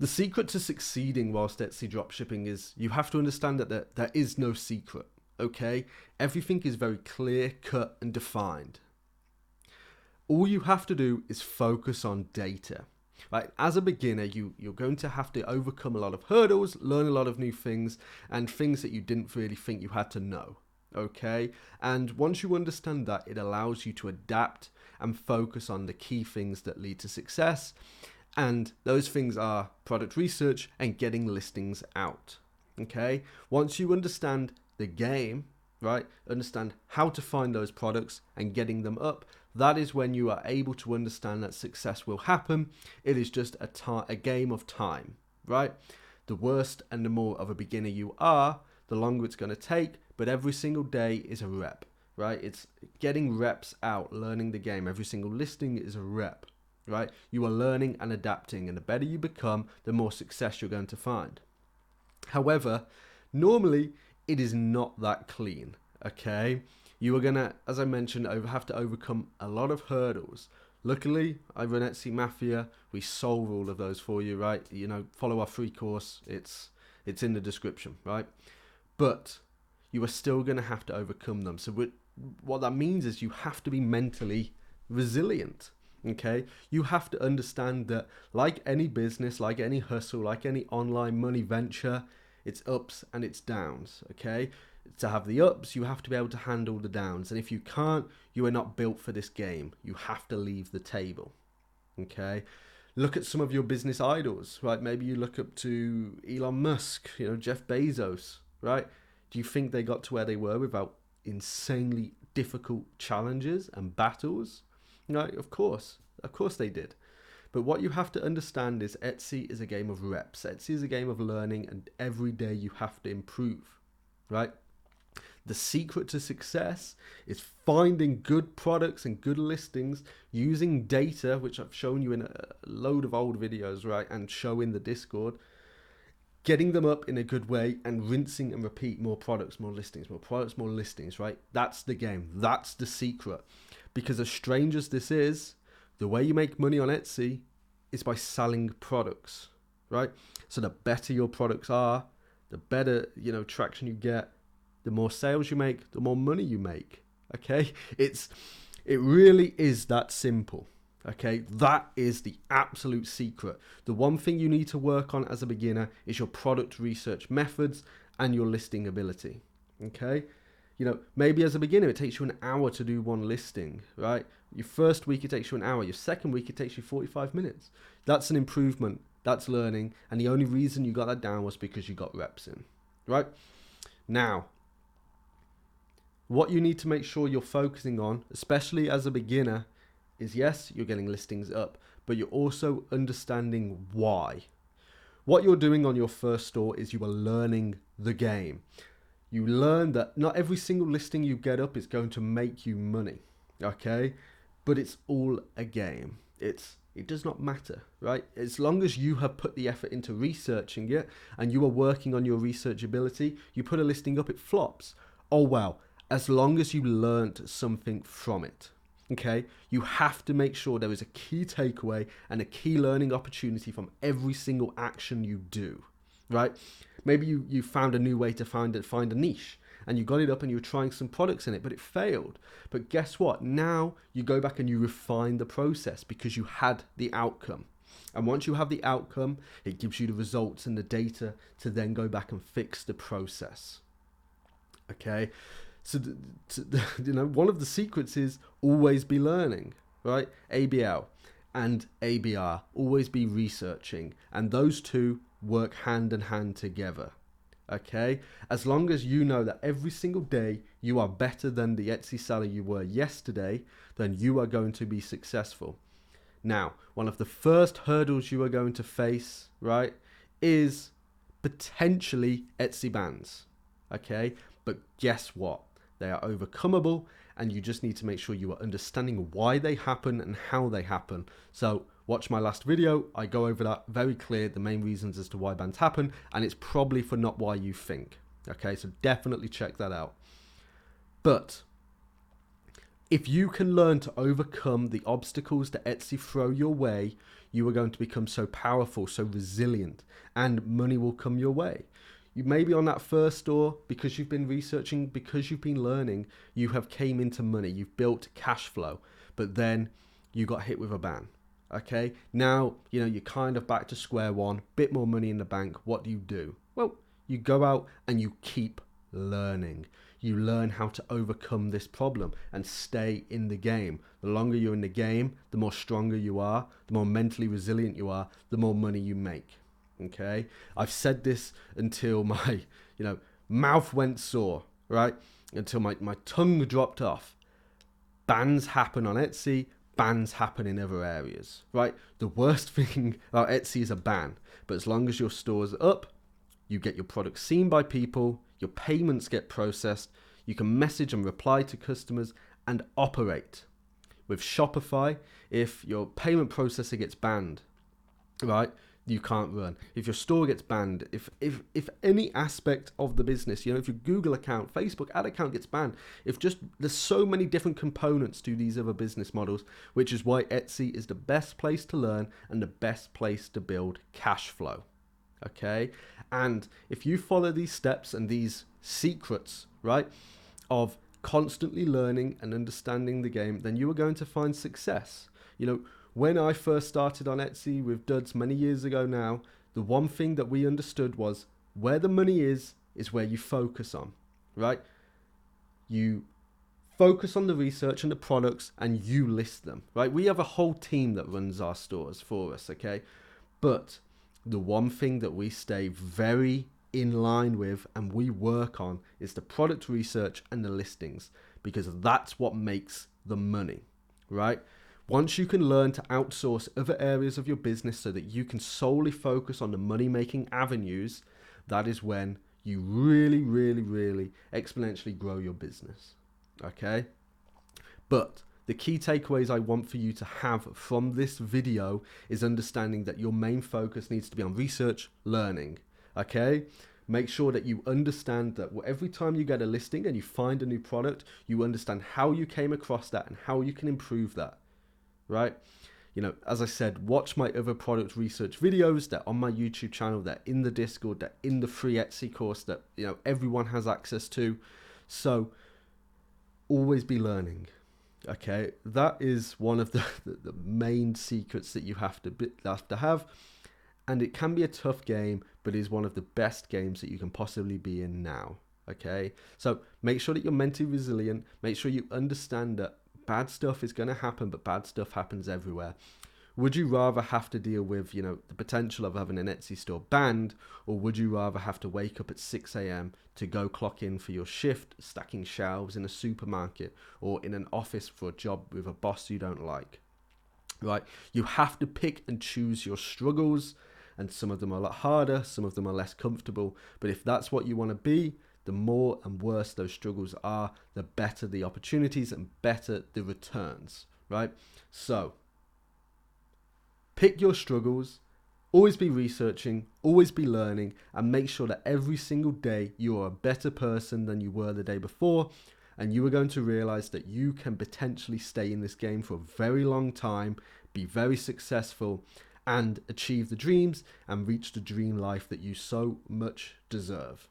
The secret to succeeding whilst Etsy dropshipping is you have to understand that there is no secret, okay? Everything is very clear, cut, and defined. All you have to do is focus on data. Right? As a beginner, you're going to have to overcome a lot of hurdles, learn a lot of new things, and things that you didn't really think you had to know. Okay? And once you understand that, it allows you to adapt and focus on the key things that lead to success. And those things are product research and getting listings out. Okay? Once you understand the game, right? Understand how to find those products and getting them up. That is when you are able to understand that success will happen. It is just a game of time, right? The worse and the more of a beginner you are, the longer it's going to take, but every single day is a rep, right? It's getting reps out, learning the game. Every single listing is a rep, right? You are learning and adapting, and the better you become, the more success you're going to find. However, normally it is not that clean, okay? You are gonna, as I mentioned, have to overcome a lot of hurdles. Luckily, I run Etsy Mafia. We solve all of those for you, right? You know, follow our free course. It's in the description, right? But you are still gonna have to overcome them. So what that means is you have to be mentally resilient, okay? You have to understand that like any business, like any hustle, like any online money venture, it's ups and it's downs, okay? To have the ups, you have to be able to handle the downs. And if you can't, you are not built for this game. You have to leave the table, okay? Look at some of your business idols, right? Maybe you look up to Elon Musk, you know, Jeff Bezos, right? Do you think they got to where they were without insanely difficult challenges and battles? Right? Of course they did. But what you have to understand is Etsy is a game of reps. Etsy is a game of learning, and every day you have to improve, right? The secret to success is finding good products and good listings using data, which I've shown you in a load of old videos, right? And show in the Discord, getting them up in a good way and rinsing and repeat more products, more listings, more products, more listings, right? That's the game. That's the secret. Because as strange as this is, the way you make money on Etsy is by selling products, right? So the better your products are, the better, you know, traction you get, the more sales you make, the more money you make, okay? It really is that simple, okay? That is the absolute secret. The one thing you need to work on as a beginner is your product research methods and your listing ability, okay? You know, maybe as a beginner, it takes you an hour to do one listing, right? Your first week, it takes you an hour. Your second week, it takes you 45 minutes. That's an improvement. That's learning. And the only reason you got that down was because you got reps in, right? Now, what you need to make sure you're focusing on, especially as a beginner, is yes, you're getting listings up, but you're also understanding why. What you're doing on your first store is you are learning the game. You learn that not every single listing you get up is going to make you money, okay? But it's all a game. It does not matter, right? As long as you have put the effort into researching it and you are working on your research ability, you put a listing up, it flops. Oh well, as long as you learned something from it, okay? You have to make sure there is a key takeaway and a key learning opportunity from every single action you do, right? Maybe you found a new way to find a niche and you got it up and you were trying some products in it, but it failed. But guess what? Now you go back and you refine the process because you had the outcome. And once you have the outcome, it gives you the results and the data to then go back and fix the process. Okay? So, you know, one of the secrets is always be learning, right? ABL and ABR, always be researching. And those two work hand in hand together, okay? As long as you know that every single day you are better than the Etsy seller you were yesterday, then you are going to be successful. Now, one of the first hurdles you are going to face, right, is potentially Etsy bans, okay? But guess what? They are overcomable, and you just need to make sure you are understanding why they happen and how they happen. So watch my last video. I go over that very clear, the main reasons as to why bans happen, and it's probably for not why you think. Okay, so definitely check that out. But if you can learn to overcome the obstacles that Etsy throw your way, you are going to become so powerful, so resilient, and money will come your way. You may be on that first store because you've been researching, because you've been learning, you have came into money, you've built cash flow, but then you got hit with a ban. Okay, now, you're kind of back to square one, bit more money in the bank. What do? Well, you go out and you keep learning. You learn how to overcome this problem and stay in the game. The longer you're in the game, the more stronger you are, the more mentally resilient you are, the more money you make. Okay, I've said this until my mouth went sore, right? Until my tongue dropped off. Bans happen on Etsy, bans happen in other areas, right? The worst thing about Etsy is a ban, but as long as your store's up, you get your product seen by people, your payments get processed, you can message and reply to customers and operate. With Shopify, if your payment processor gets banned, right, you can't run. If your store gets banned, if any aspect of the business, if your Google account, Facebook ad account gets banned, there's so many different components to these other business models, which is why Etsy is the best place to learn and the best place to build cash flow. Okay, and if you follow these steps and these secrets, right, of constantly learning and understanding the game, then you are going to find success. When I first started on Etsy with Duds many years ago now, the one thing that we understood was where the money is where you focus on, right? You focus on the research and the products and you list them, right? We have a whole team that runs our stores for us, okay? But the one thing that we stay very in line with and we work on is the product research and the listings, because that's what makes the money, right? Once you can learn to outsource other areas of your business so that you can solely focus on the money-making avenues, that is when you really, really, really exponentially grow your business, okay? But the key takeaways I want for you to have from this video is understanding that your main focus needs to be on research, learning, okay? Make sure that you understand that every time you get a listing and you find a new product, you understand how you came across that and how you can improve that. Right? As I said, watch my other product research videos. They're on my YouTube channel. They're in the Discord. They're in the free Etsy course that, everyone has access to. So always be learning. Okay. That is one of the main secrets that you have to have. And it can be a tough game, but is one of the best games that you can possibly be in now. Okay. So make sure that you're mentally resilient. Make sure you understand that bad stuff is going to happen, but bad stuff happens everywhere. Would you rather have to deal with, the potential of having an Etsy store banned, or would you rather have to wake up at 6 a.m. to go clock in for your shift, stacking shelves in a supermarket or in an office for a job with a boss you don't like? Right? You have to pick and choose your struggles, and some of them are a lot harder, some of them are less comfortable. But if that's what you want to be, the more and worse those struggles are, the better the opportunities and better the returns, right? So pick your struggles, always be researching, always be learning, and make sure that every single day you are a better person than you were the day before, and you are going to realize that you can potentially stay in this game for a very long time, be very successful, and achieve the dreams and reach the dream life that you so much deserve.